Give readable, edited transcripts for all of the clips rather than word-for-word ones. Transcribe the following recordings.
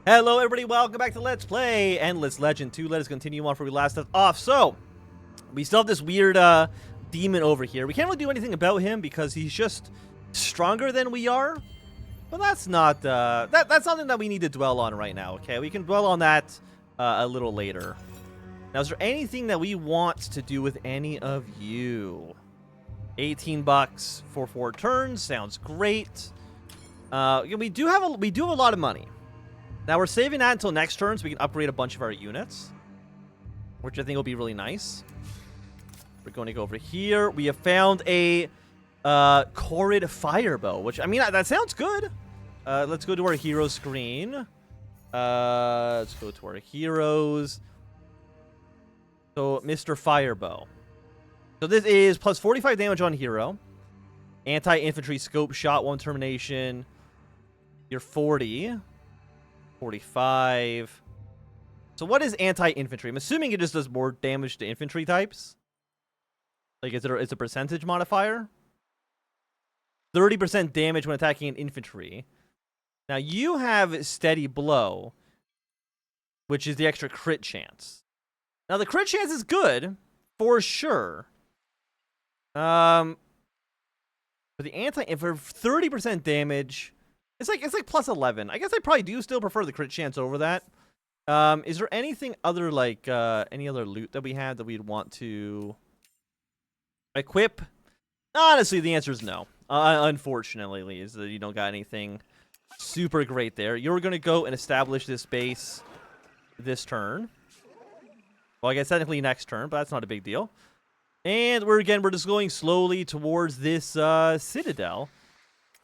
Hello everybody, welcome back to Let's Play Endless Legend 2. Let us continue on where we last left off. So, we still have this weird demon over here. We can't really do anything about him because he's just stronger than we are. But that's not, that's something that we need to dwell on right now, okay? We can dwell on that a little later. Now, is there anything that we want to do with any of you? 18 bucks for 4 turns, sounds great. We do have a lot of money. Now, we're saving that until next turn so we can upgrade a bunch of our units, which I think will be really nice. We're going to go over here. We have found a Corrid Firebow, which, I mean, that sounds good. Let's go to our hero screen. Let's go to our heroes. So, Mr. Firebow. So, this is plus 45 damage on hero. Anti-infantry scope shot, 1 termination. You're 40. 45. So what is anti-infantry? I'm assuming it just does more damage to infantry types. Like, it's a percentage modifier. 30% damage when attacking an infantry. Now, you have steady blow, which is the extra crit chance. Now, the crit chance is good, for sure. For the for 30% damage... It's like plus 11. I guess I probably do still prefer the crit chance over that. Is there anything other like any other loot that we have that we'd want to equip? Honestly, the answer is no. Unfortunately, is that you don't got anything super great there. You're gonna go and establish this base this turn. Well, I guess technically next turn, but that's not a big deal. And we're just going slowly towards this citadel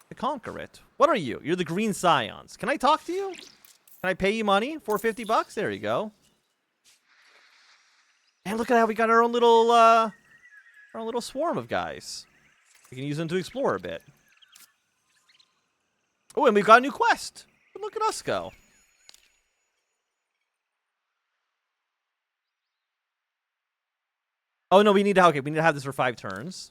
to conquer it. What are you? You're the Green Scions. Can I talk to you? Can I pay you money for 50 bucks? There you go. And look at how we got our own little swarm of guys. We can use them to explore a bit. Oh, and we've got a new quest. Look at us go. Oh no, we need to have this for 5 turns.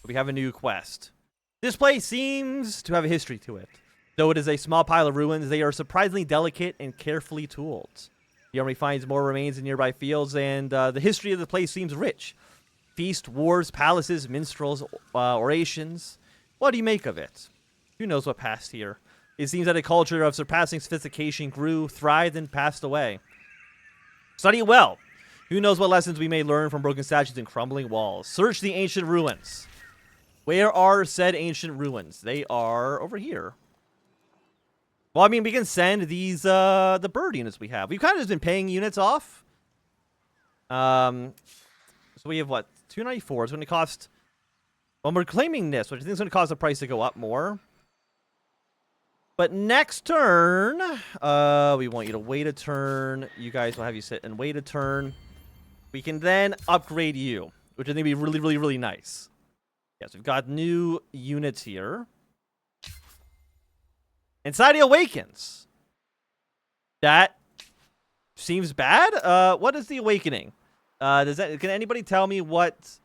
We have a new quest. This place seems to have a history to it. Though it is a small pile of ruins, they are surprisingly delicate and carefully tooled. The army finds more remains in nearby fields, and the history of the place seems rich. Feast, wars, palaces, minstrels, orations. What do you make of it? Who knows what passed here? It seems that a culture of surpassing sophistication grew, thrived, and passed away. Study it well. Who knows what lessons we may learn from broken statues and crumbling walls. Search the ancient ruins. Where are said ancient ruins? They are over here. Well, I mean, we can send these, the bird units we have. We've kind of just been paying units off. So we have, what, 294. It's going to cost... Well, we're claiming this, which I think is going to cause the price to go up more. But next turn, we want you to wait a turn. You guys will have you sit and wait a turn. We can then upgrade you, which I think would be really, really, really nice. Yes, we've got new units here. Inside Awakens. That seems bad. What is the Awakening? Can anybody tell me what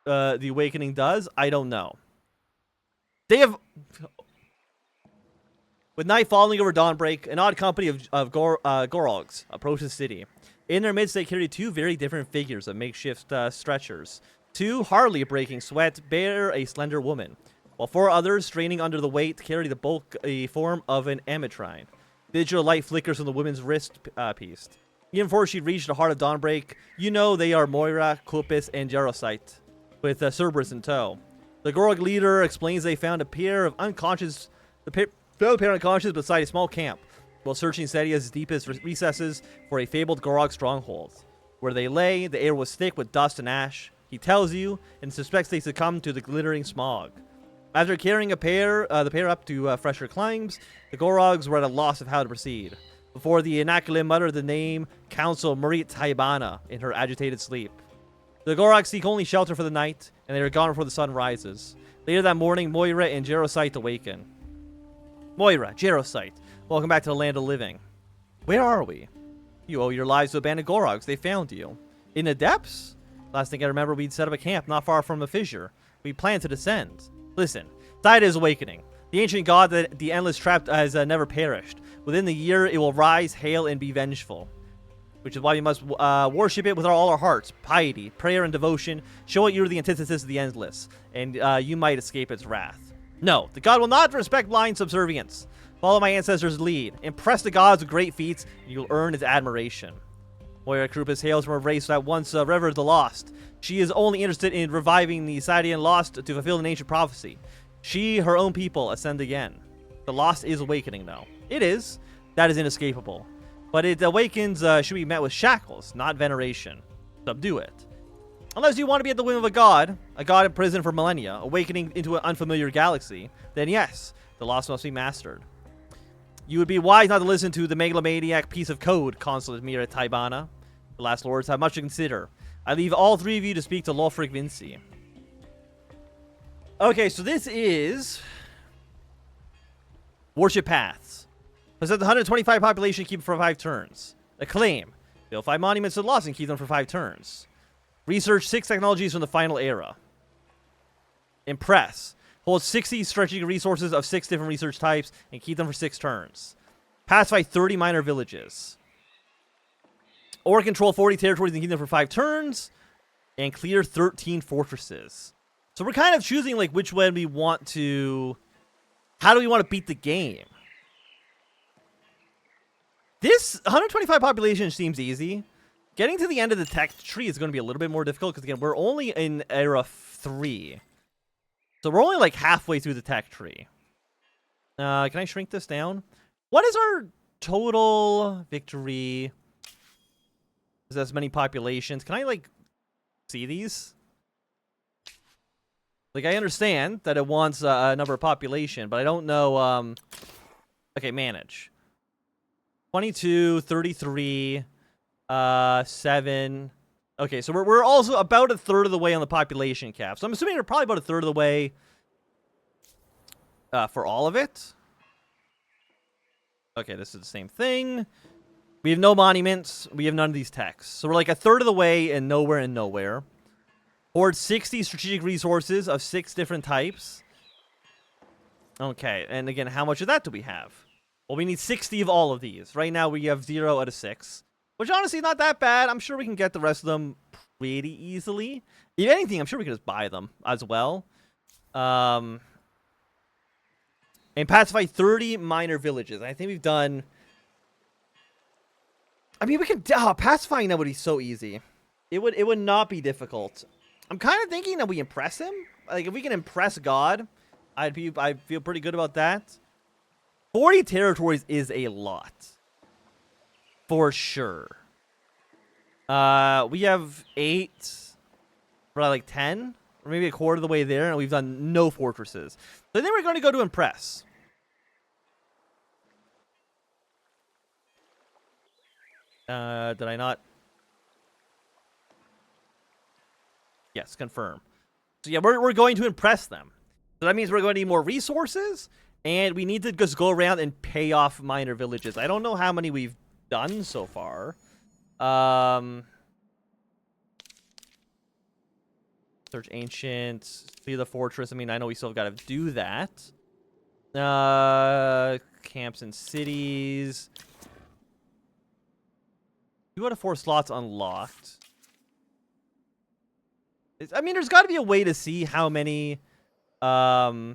the Awakening does? I don't know. They have... With night falling over dawnbreak, an odd company of Gorogs approach the city. In their midst, they carry 2 very different figures of makeshift stretchers. 2, hardly breaking sweat, bear a slender woman, while 4 others, straining under the weight, carry the bulky form of an amatrine. Digital light flickers from the woman's wrist piece. Even before she reached the heart of dawnbreak, you know they are Moira, Kulpis, and Jarosite, with Cerberus in tow. The Gorog leader explains they found a pair of unconscious beside a small camp, while searching Setia's deepest recesses for a fabled Gorog stronghold. Where they lay, the air was thick with dust and ash. He tells you, and suspects they succumbed to the glittering smog. After carrying the pair up to fresher climbs, the Gorogs were at a loss of how to proceed. Before the Inaculate muttered the name Council Marit Taibana in her agitated sleep. The Gorogs seek only shelter for the night, and they are gone before the sun rises. Later that morning, Moira and Jarosite awaken. Moira, Jarosite, welcome back to the land of living. Where are we? You owe your lives to abandoned Gorogs. They found you. In the depths? Last thing I remember, we'd set up a camp not far from a fissure. We planned to descend. Listen, tide is awakening. The ancient god that the endless trap has never perished. Within the year, it will rise, hail, and be vengeful. Which is why we must worship it with all our hearts. Piety, prayer, and devotion. Show it you're the antithesis of the endless, and you might escape its wrath. No, the god will not respect blind subservience. Follow my ancestors' lead. Impress the gods with great feats, and you'll earn his admiration. Moira Krupis hails from a race that once revered the lost. She is only interested in reviving the Sidian lost to fulfill an ancient prophecy. She, her own people, ascend again. The lost is awakening, though. It is. That is inescapable. But it awakens should be met with shackles, not veneration. Subdue it. Unless you want to be at the whim of a god in prison for millennia, awakening into an unfamiliar galaxy, then yes, the lost must be mastered. You would be wise not to listen to the megalomaniac piece of code, Consulate Mira Taibana. The last lords have much to consider. I leave all three of you to speak to Lofric Vinci. Okay, so this is Worship Paths. Possess the 125 population, keep it for 5 turns. Acclaim. Build 5 monuments to the lost and keep them for 5 turns. Research 6 technologies from the final era. Impress. Hold 60 strategic resources of 6 different research types and keep them for 6 turns. Pacify 30 minor villages. Or control 40 territories and keep them for 5 turns. And clear 13 fortresses. So we're kind of choosing like which way we want to... How do we want to beat the game? This 125 population seems easy. Getting to the end of the tech tree is going to be a little bit more difficult because, again, we're only in era 3. So we're only like halfway through the tech tree. Can I shrink this down? What is our total victory? Is that as many populations? Can I, like, see these? Like, I understand that it wants a number of population, but I don't know, okay, manage. 22, 33, 7. Okay, so we're also about a third of the way on the population cap. So I'm assuming we're probably about a third of the way for all of it. Okay, this is the same thing. We have no monuments. We have none of these techs. So we're like a third of the way and nowhere and nowhere. Hoard 60 strategic resources of 6 different types. Okay, and again, how much of that do we have? Well, we need 60 of all of these. Right now, we have 0 out of 6. Which, honestly, not that bad. I'm sure we can get the rest of them pretty easily. If anything, I'm sure we can just buy them as well. And pacify 30 minor villages. I think we've done... I mean, we can... pacifying that would be so easy. It would not be difficult. I'm kind of thinking that we impress him. Like, if we can impress God, I'd feel pretty good about that. 40 territories is a lot. For sure. We have 8. Probably like 10. Or maybe a quarter of the way there. And we've done no fortresses. So then we're going to go to impress. Did I not? Yes, confirm. So yeah, we're going to impress them. So that means we're going to need more resources. And we need to just go around and pay off minor villages. I don't know how many we've done so far. Search ancient. See the fortress. I mean, I know we still got to do that. Camps and cities. 2 out of 4 slots unlocked. I mean, there's got to be a way to see how many... how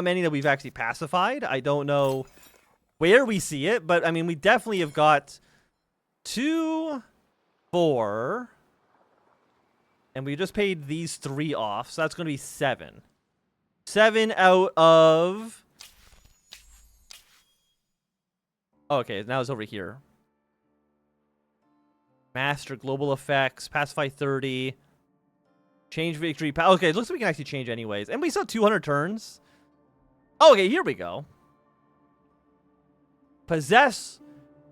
many that we've actually pacified. I don't know where we see it, but I mean, we definitely have got 2, 4, and we just paid these 3 off, so that's going to be 7. 7 out of... Okay, now it's over here. Master global effects, pacify 30, change victory. Okay, it looks like we can actually change anyways, and we still have 200 turns. Okay, here we go. Possess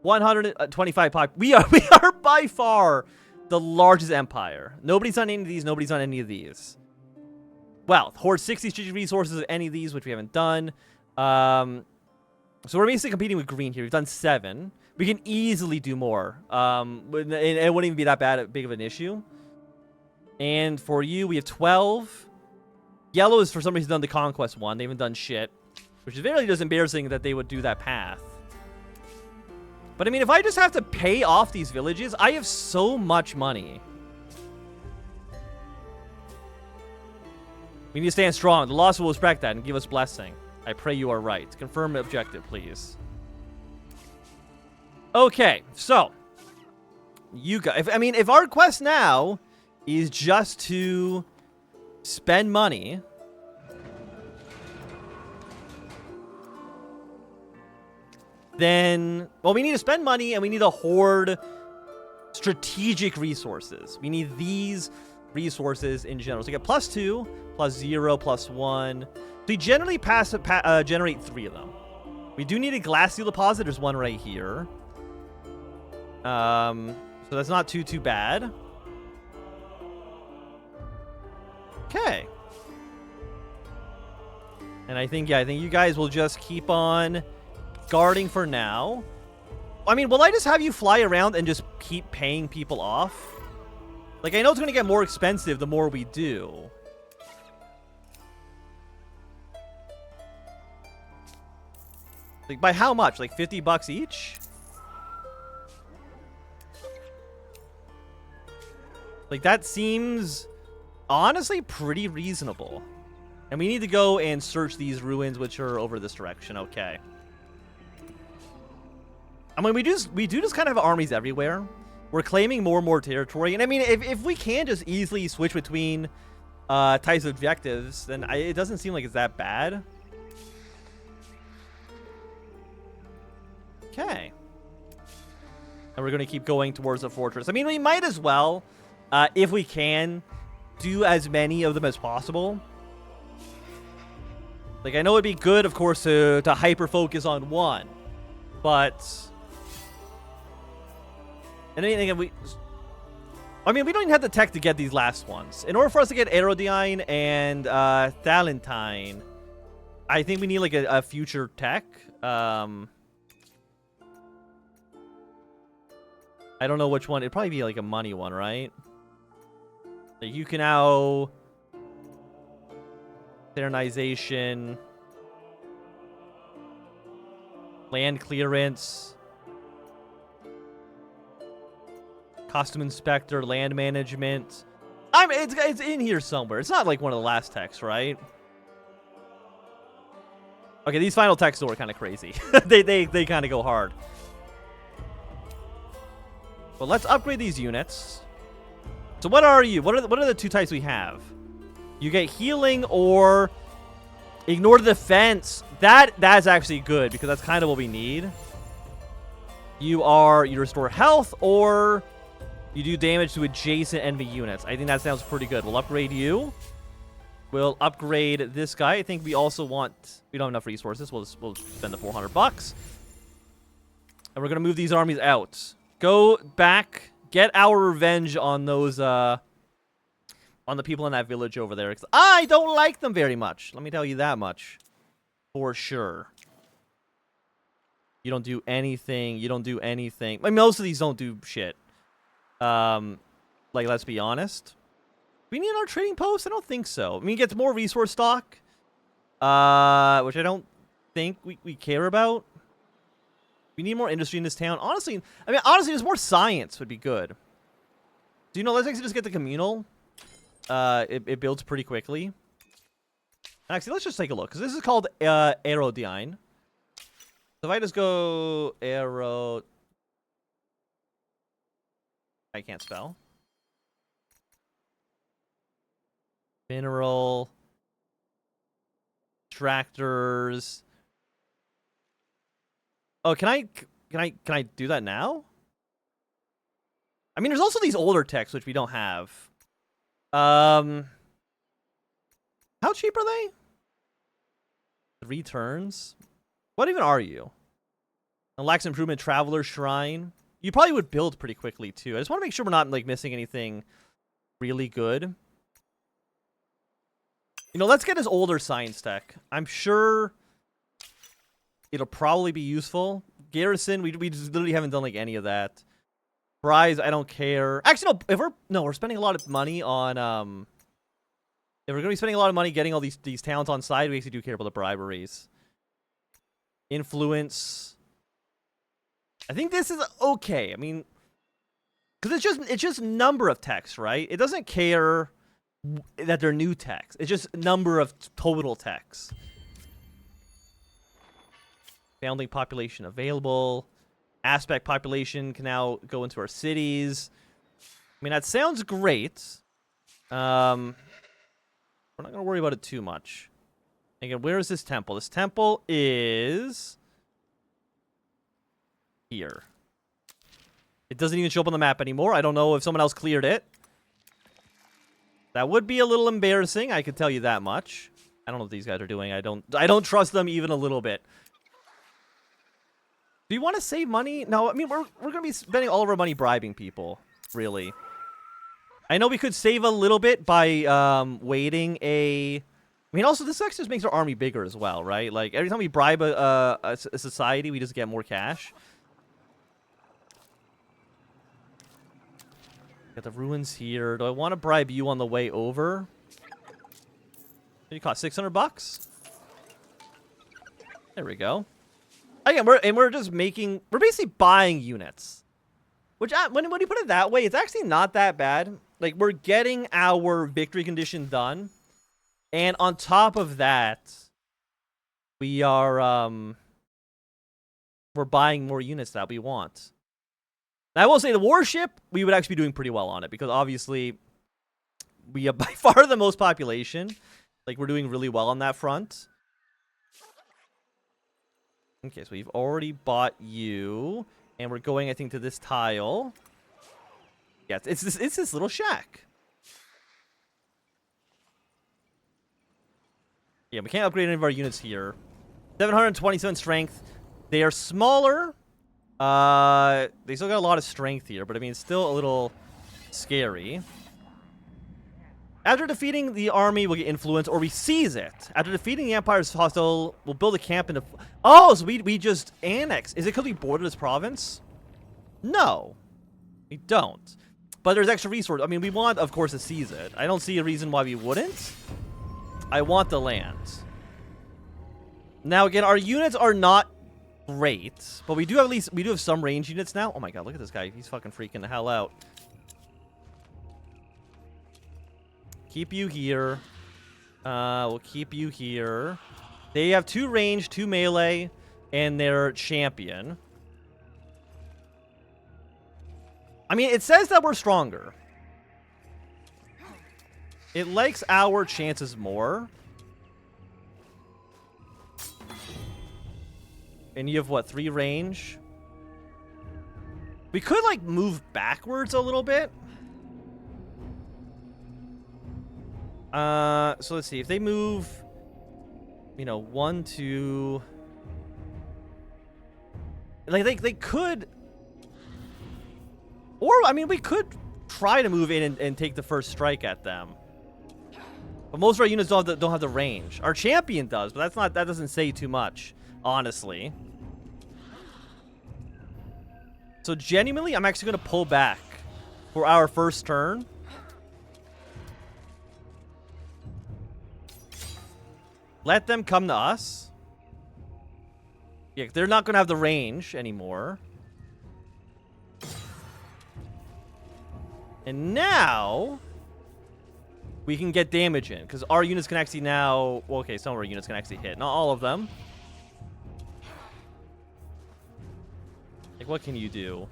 125 pop. We are by far the largest empire. Nobody's on any of these. Nobody's on any of these. Wealth. Hoard 60 strategic resources of any of these, which we haven't done. So we're basically competing with green here. We've done 7. We can easily do more. It wouldn't even be that big of an issue. And for you, we have 12. Yellow is for some reason done the conquest one. They haven't done shit. Which is really just embarrassing that they would do that path. But I mean, if I just have to pay off these villages, I have so much money. We need to stand strong. The loss will respect that and give us blessing. I pray you are right. Confirm objective, please. Okay, so you guys, I mean, if our quest now is just to spend money, then, well, we need to spend money and we need to hoard strategic resources. We need these resources in general. So we get +2, +0, +1. We generally generate 3 of them. We do need a glass steel deposit. There's one right here. So that's not too bad. Okay. And I think you guys will just keep on guarding for now. I mean, will I just have you fly around and just keep paying people off? Like, I know it's going to get more expensive the more we do. Like, by how much? Like, 50 bucks each? Like, that seems honestly pretty reasonable. And we need to go and search these ruins, which are over this direction. Okay. I mean, we do just kind of have armies everywhere. We're claiming more and more territory. And I mean, if we can just easily switch between types of objectives, then it doesn't seem like it's that bad. Okay. And we're going to keep going towards the fortress. I mean, we might as well, if we can, do as many of them as possible. Like, I know it'd be good, of course, to hyper-focus on one. But and anything I mean, we don't even have the tech to get these last ones. In order for us to get Aerodyne and Thalentine, I think we need like a future tech. I don't know which one. It'd probably be like a money one, right? Like, you can now Thermization, land clearance, Costume Inspector, land management. I mean, it's in here somewhere. It's not like one of the last techs, right? Okay, these final techs are kind of crazy. they kind of go hard. But let's upgrade these units. So what are you? What are the 2 types we have? You get healing or ignore the defense. That's actually good because that's kind of what we need. You restore health or you do damage to adjacent enemy units. I think that sounds pretty good. We'll upgrade you. We'll upgrade this guy. I think we also want... We don't have enough resources. We'll spend the 400 bucks. And we're going to move these armies out. Go back. Get our revenge on those... on the people in that village over there. I don't like them very much. Let me tell you that much. For sure. You don't do anything. You don't do anything. Like, most of these don't do shit. Like, let's be honest. Do we need our trading post? I don't think so. I mean, it gets more resource stock. Which I don't think we care about. We need more industry in this town. Honestly, just more science would be good. Do you know, let's actually just get the communal. It builds pretty quickly. Actually, let's just take a look, because this is called Aerodyne. So if I just go I can't spell. Mineral. Tractors. Oh, can I do that now? I mean, there's also these older techs which we don't have. How cheap are they? 3 turns? What even are you? Unlocks improvement traveler shrine. You probably would build pretty quickly too. I just want to make sure we're not like missing anything really good. You know, let's get his older science tech. I'm sure it'll probably be useful. Garrison, we just literally haven't done like any of that. Prize, I don't care. Actually, no. We're spending a lot of money on If we're going to be spending a lot of money getting all these towns on side, we actually do care about the briberies. Influence. I think this is okay. I mean, because it's just number of techs, right? It doesn't care that they're new techs. It's just number of total techs. Founding population available. Aspect population can now go into our cities. I mean, that sounds great. We're not going to worry about it too much. Again, where is this temple? This temple is here. It doesn't even show up on the map anymore. I don't know if someone else cleared it. That would be a little embarrassing, I could tell you that much. I don't know what these guys are doing. I don't trust them even a little bit. Do you want to save money? No, I mean, we're going to be spending all of our money bribing people, really. I know we could save a little bit by waiting a... I mean, also, this actually just makes our army bigger as well, right? Like, every time we bribe a society, we just get more cash. Got the ruins here. Do I want to bribe you on the way over? You cost 600 bucks? There we go. Again, we're just making... We're basically buying units. Which, when you put it that way, it's actually not that bad. Like, we're getting our victory condition done. And on top of that, we are... we're buying more units that we want. Now, I will say the warship, we would actually be doing pretty well on it. Because, obviously, we have by far the most population. Like, we're doing really well on that front. Okay, so we've already bought you. And we're going, I think, to this tile. Yeah, it's this little shack. Yeah, we can't upgrade any of our units here. 727 strength. They are smaller. They still got a lot of strength here, but I mean, it's still a little scary. After defeating the army, we'll get influence, or we seize it. After defeating the Empire's hostile, we'll build a camp in the... Oh, so we just annex. Is it because we bordered this province? No. We don't. But there's extra resources. I mean, we want, of course, to seize it. I don't see a reason why we wouldn't. I want the land. Now, again, our units are not great, but we do have some range units now. Oh my god, look at this guy. He's fucking freaking the hell out. Keep you here. We'll keep you here. They have 2 range, 2 melee, and their champion. I mean, it says that we're stronger. It likes our chances more. And you have, what, 3 range? We could, like, move backwards a little bit. So let's see. If they move, you know, 1, 2... Like, they could... Or, I mean, we could try to move in and take the first strike at them. But most of our units don't have the range. Our champion does, but that doesn't say too much, honestly. So genuinely, I'm actually going to pull back for our first turn. Let them come to us. Yeah, they're not going to have the range anymore. And now we can get damage in, because our units can actually now... Well, okay, some of our units can actually hit. Not all of them. Like, what can you do?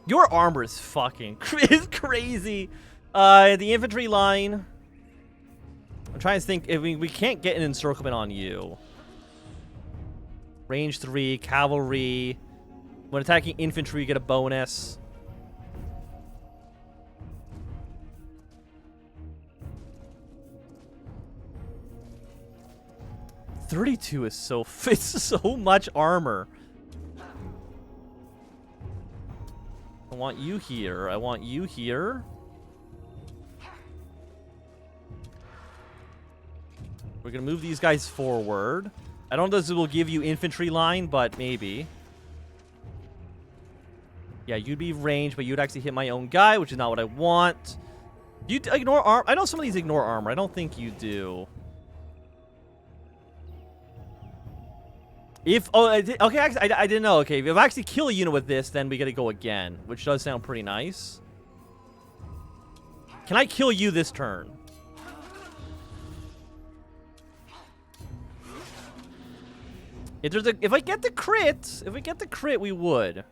Your armor is fucking crazy. The infantry line... I'm trying to think if we can't get an encirclement on you. Range 3, cavalry. When attacking infantry, you get a bonus. $32 is it's so much armor. I want you here. I want you here. We're gonna move these guys forward. I don't know if this will give you infantry line, but maybe. Yeah, you'd be ranged, but you'd actually hit my own guy, which is not what I want. You ignore armor? I know some of these ignore armor. I don't think you do. If okay, actually, I didn't know. Okay, if I actually kill a unit with this, then we get to go again, which does sound pretty nice. Can I kill you this turn? If I get the crit, we would.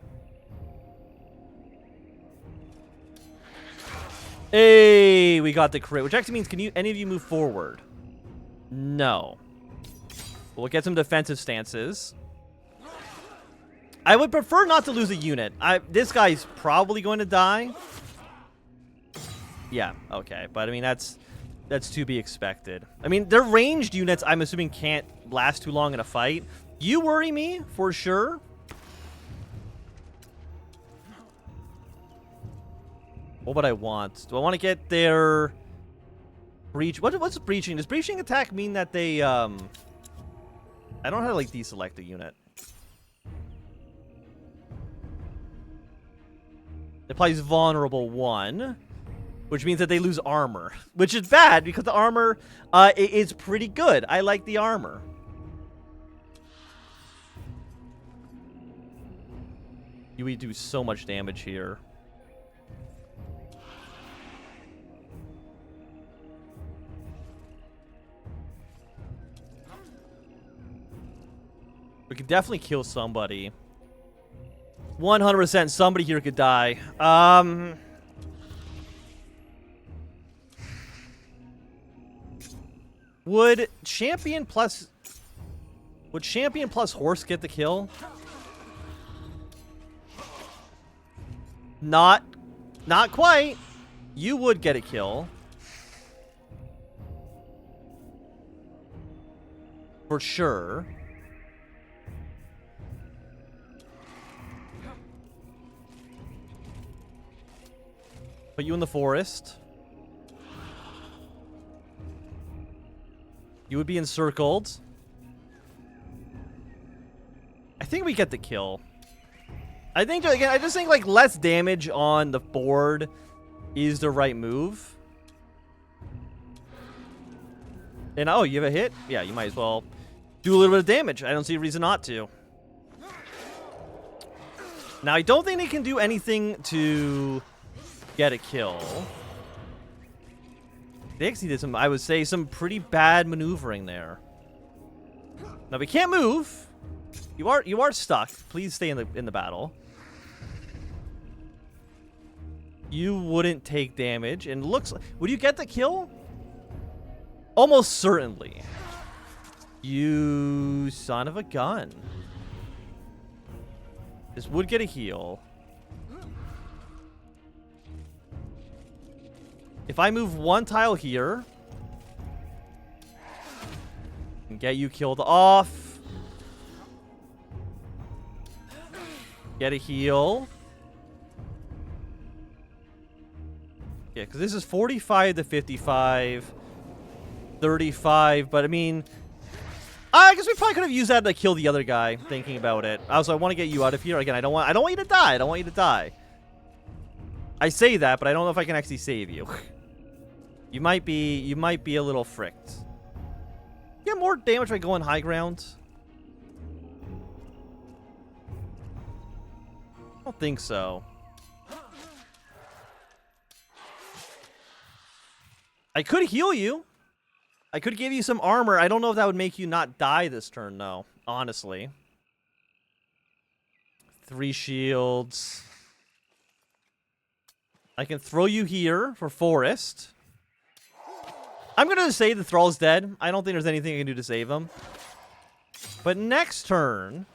Hey, we got the crit, which actually means any of you move forward? No. We'll get some defensive stances. I would prefer not to lose a unit. This guy's probably going to die. Yeah, okay. But I mean, that's to be expected. I mean, they're ranged units, I'm assuming can't last too long in a fight. You worry me, for sure. What would I want? Do I want to get their breach? What's breaching? Does breaching attack mean that they, I don't know how to, like, deselect a unit. It applies vulnerable 1, which means that they lose armor, which is bad because the armor is pretty good. I like the armor. We do so much damage here. We could definitely kill somebody. 100% somebody here could die. Would champion plus horse get the kill? Not quite. You would get a kill. For sure. Put you in the forest. You would be encircled. I think we get the kill. I think, again, I just think, like, less damage on the board is the right move. And, oh, you have a hit? Yeah, you might as well do a little bit of damage. I don't see a reason not to. Now, I don't think they can do anything to get a kill. They actually did some, I would say, some pretty bad maneuvering there. Now, we can't move. You are stuck. Please stay in the battle. You wouldn't take damage, and looks like, would you get the kill? Almost certainly. You son of a gun. This would get a heal. If I move one tile here and get you killed off, get a heal. Yeah, because this is 45 to 55, 35, but I mean, I guess we probably could have used that to kill the other guy, thinking about it. Also, I want to get you out of here. Again, I don't want you to die. I don't want you to die. I say that, but I don't know if I can actually save you. You might be a little fricked. Get more damage by going high ground. I don't think so. I could heal you. I could give you some armor. I don't know if that would make you not die this turn, though. Honestly. 3 shields. I can throw you here for forest. I'm going to say the Thrall's dead. I don't think there's anything I can do to save him. But next turn...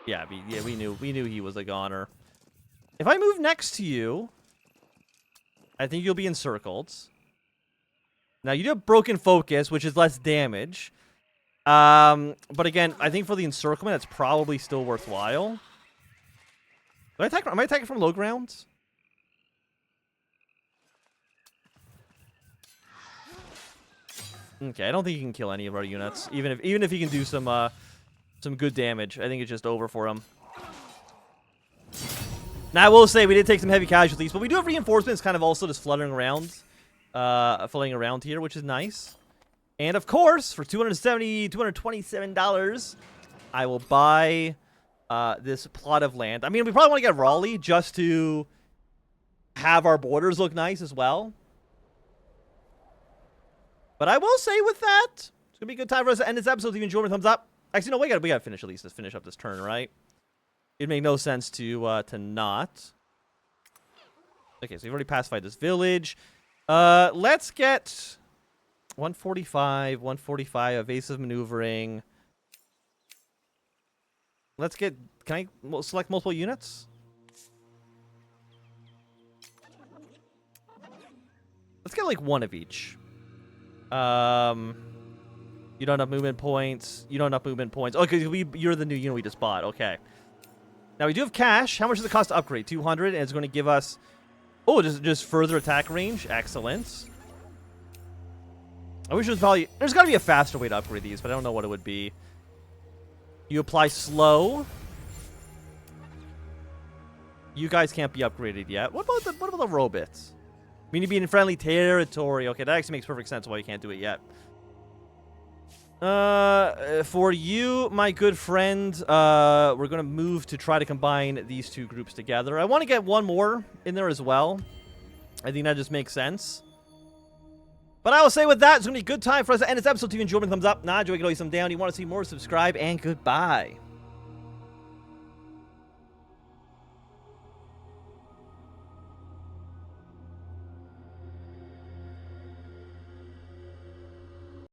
Yeah, we knew he was a goner. If I move next to you, I think you'll be encircled. Now, you do have broken focus, which is less damage. But again, I think for the encirclement, it's probably still worthwhile. Am I attacking from low ground? Okay, I don't think he can kill any of our units, even if he can do some good damage. I think it's just over for him. Now, I will say we did take some heavy casualties, but we do have reinforcements kind of also just fluttering around. floating around here, which is nice. And of course, for $227, I will buy this plot of land. I mean, we probably want to get Raleigh just to have our borders look nice as well. But I will say with that, it's gonna be a good time for us to end this episode. If you enjoyed, thumbs up. Actually, no, we gotta finish at least. Let's finish up this turn, right? It'd make no sense to not. Okay, so we've already pacified this village. Let's get 145, evasive maneuvering. Let's get, can I select multiple units? Let's get like one of each. You don't have movement points. You don't have movement points. Okay, you're the new unit we just bought. Okay. Now we do have cash. How much does it cost to upgrade? 200, and it's going to give us, oh, just further attack range. Excellent. I wish it was probably, there's got to be a faster way to upgrade these, but I don't know what it would be. You apply slow. You guys can't be upgraded yet. What about the robots? I mean, you be in friendly territory. Okay, that actually makes perfect sense why you can't do it yet. For you, my good friend, we're going to move to try to combine these two groups together. I want to get one more in there as well. I think that just makes sense. But I will say with that, it's going to be a good time for us to end this episode. If you enjoyed, thumbs up. Nah, enjoy, you can always thumb down. You want to see more, subscribe, and goodbye.